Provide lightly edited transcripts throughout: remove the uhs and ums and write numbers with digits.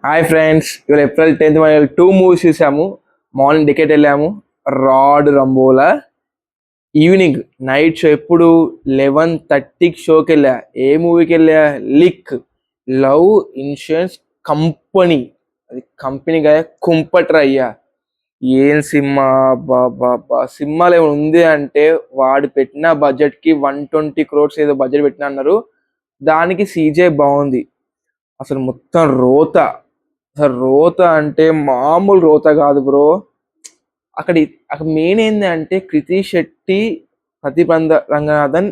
Hi friends, ఇవాళ April 10th మనం 2 movies చూసాము. మార్నింగ్ టికెట్ వెళ్ళాము, రాడ్ రంబోలా. ఈవినింగ్ నైట్ షో ఎప్పుడు 11:30కి షోకి వెళ్ళా. ఏ మూవీకి వెళ్ళా? LIK, love insurance company. అది కంపెనీ కదా, కుంపట్రయ్యా. ఏం సినిమా! బాబా, సినిమాలో ఏమైనా ఉంది అంటే వాడు పెట్టిన బడ్జెట్కి 120 crores ఏదో బడ్జెట్ పెట్టిన అన్నారు. దానికి సీజే బాగుంది. అసలు మొత్తం రోత. అసలు రోత అంటే మామూలు రోత కాదు బ్రో. అక్కడ అక్కడ మెయిన్ ఏంది అంటే కృతి శెట్టి, ప్రతిబంధ రంగనాథన్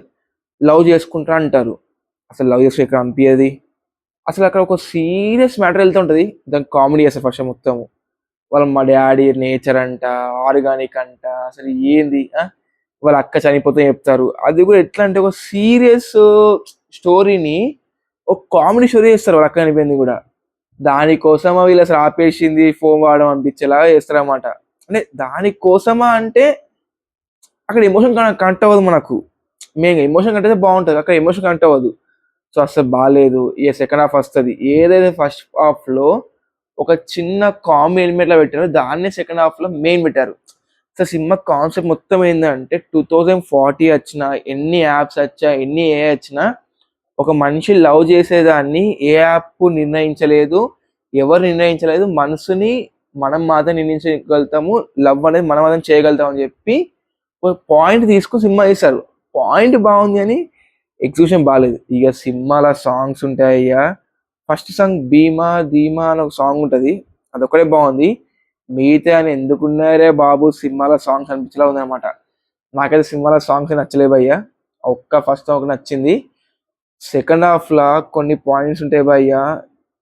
లవ్ చేసుకుంటా అంటారు. అసలు లవ్ చేస్తే ఇక్కడ అనిపించది. అసలు అక్కడ ఒక సీరియస్ మ్యాటర్ వెళ్తూ ఉంటుంది. దాని కామెడీ చేస్తారు ఫస్ట్ మొత్తము. వాళ్ళ మా డాడీ నేచర్ అంట, ఆర్గానిక్ అంట, అసలు ఏంది వాళ్ళ అక్క చనిపోతే చెప్తారు. అది కూడా ఎట్లా అంటే ఒక సీరియస్ స్టోరీని ఒక కామెడీ స్టోరీ చేస్తారు. వాళ్ళ అక్క చనిపోయింది కూడా దానికోసమా వీళ్ళు అసలు ఆపేసింది ఫోన్ వాడడం అనిపించేలాగా చేస్తారన్నమాట. అంటే దానికోసమా అంటే అక్కడ ఎమోషన్ కనెక్ట్ అవ్వదు మనకు. మెయిన్గా ఎమోషన్ కనెక్ట్ అయితే బాగుంటుంది, అక్కడ ఎమోషన్ కనెక్ట్ అవ్వదు. సో అసలు బాగాలేదు. ఇక సెకండ్ హాఫ్ వస్తుంది. ఏదైతే ఫస్ట్ హాఫ్లో ఒక చిన్న కామెడీ ఎలిమెంట్లో పెట్టారో దాన్నే సెకండ్ హాఫ్లో మెయిన్ పెట్టారు. సో సినిమా కాన్సెప్ట్ మొత్తం ఏంటంటే 2040 వచ్చినా, ఎన్ని యాప్స్ వచ్చా, ఎన్ని ఏ వచ్చినా ఒక మనిషి లవ్ చేసేదాన్ని ఏ యాప్ నిర్ణయించలేదు, ఎవరు నిర్ణయించలేదు. మనసుని మనం మాత్రం నిర్ణయించగలుగుతాము, లవ్ అనేది మనం మాత్రం చేయగలుగుతాం అని చెప్పి ఒక పాయింట్ తీసుకుని సినిమా తీస్తారు. పాయింట్ బాగుంది అని ఎగ్జిక్యూషన్ బాగాలేదు. ఇక సినిమాలో సాంగ్స్ ఉంటాయ్యా. ఫస్ట్ సాంగ్ భీమా ధీమా అని ఒక సాంగ్ ఉంటుంది, అదొక్కడే బాగుంది. మిగతా అని ఎందుకున్నారే బాబు సినిమాలో సాంగ్స్ అనిపించేలా ఉందన్నమాట. నాకైతే సినిమాలో సాంగ్స్ నచ్చలేదు భయ్యా. ఒక్క ఫస్ట్ సాంగ్ నచ్చింది. సెకండ్ హాఫ్లో కొన్ని పాయింట్స్ ఉంటాయి భయ్య.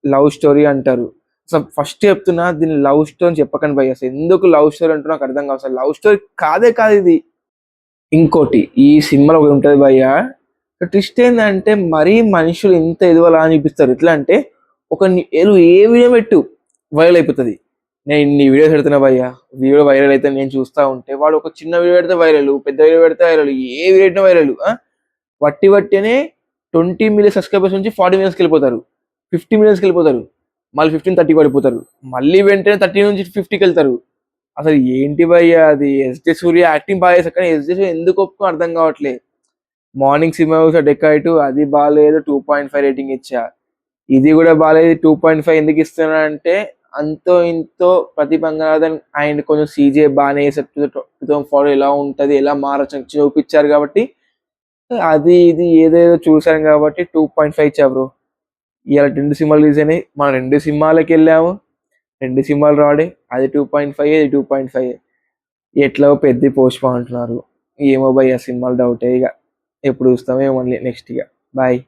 లవ్ స్టోరీ అంటారు. అసలు ఫస్ట్ చెప్తున్నా, దీన్ని లవ్ స్టోరీ అని చెప్పకండి భయ్య. అసలు ఎందుకు లవ్ స్టోరీ అంటూ నాకు అర్థం కాదు. అసలు లవ్ స్టోరీ కాదే కాదు ఇది. ఇంకోటి ఈ సినిమాలో ఒకటి ఉంటుంది భయ్య. ట్విస్ట్ ఏంటంటే మరీ మనుషులు ఇంత ఎదువలా అనిపిస్తారు. ఎట్లా అంటే ఒక ఏ వీడియో పెట్టు వైరల్ అయిపోతుంది. నేను ఇన్ని వీడియోస్ పెడుతున్నా భయ్య, వీడియో వైరల్ అయితే నేను చూస్తూ ఉంటే వాడు ఒక చిన్న వీడియో పెడితే వైరల్, పెద్ద వీడియో పెడితే వైరల్, ఏ వీడియో పెట్టినా వైరల్. వట్టినే 20 million సబ్స్క్రైబర్స్ నుంచి 40 millionsకి వెళ్ళిపోతారు, 50 millionsకి వెళ్ళిపోతారు, మళ్ళీ 15-30 పడిపోతారు, మళ్ళీ వెంటనే 30 నుంచి 50కి వెళ్తారు. అసలు ఏంటి భయ్య అది? ఎస్జే సూర్య యాక్టింగ్ బాగా చేస్తారు, కానీ ఎస్జే సూర్య ఎందుకు ఒప్పుకో అర్థం కావట్లేదు. మార్నింగ్ సినిమా చూసా డెకాయిటు, అది బాగాలేదు, 2.5 రేటింగ్ ఇచ్చా. ఇది కూడా బాగాలేదు, 2.5 ఎందుకు ఇస్తున్నా అంటే అంతో ఇంతో ప్రతిభంగనాథన్ ఆయన కొంచెం సీజే బాగానే చేశారు. 2040 ఎలా ఉంటుంది, ఎలా మారచ్చు చూపించారు కాబట్టి అది ఇది ఏదేదో చూసాం కాబట్టి 2.5 ఇచ్చా బ్రో. ఇలా 2 సినిమాలు రిలీజ్ అయినాయి, మనం 2 సినిమాలకి వెళ్ళాము, 2 సినిమాలు రాడే, అది 2.5, ఇది 2.5. ఎట్లా పెద్ద పోస్ట్ అంటున్నారు. ఏమో భయ్య సినిమాలు డౌటే. ఇక ఎప్పుడు చూస్తామో మళ్ళీ నెక్స్ట్. ఇక బాయ్.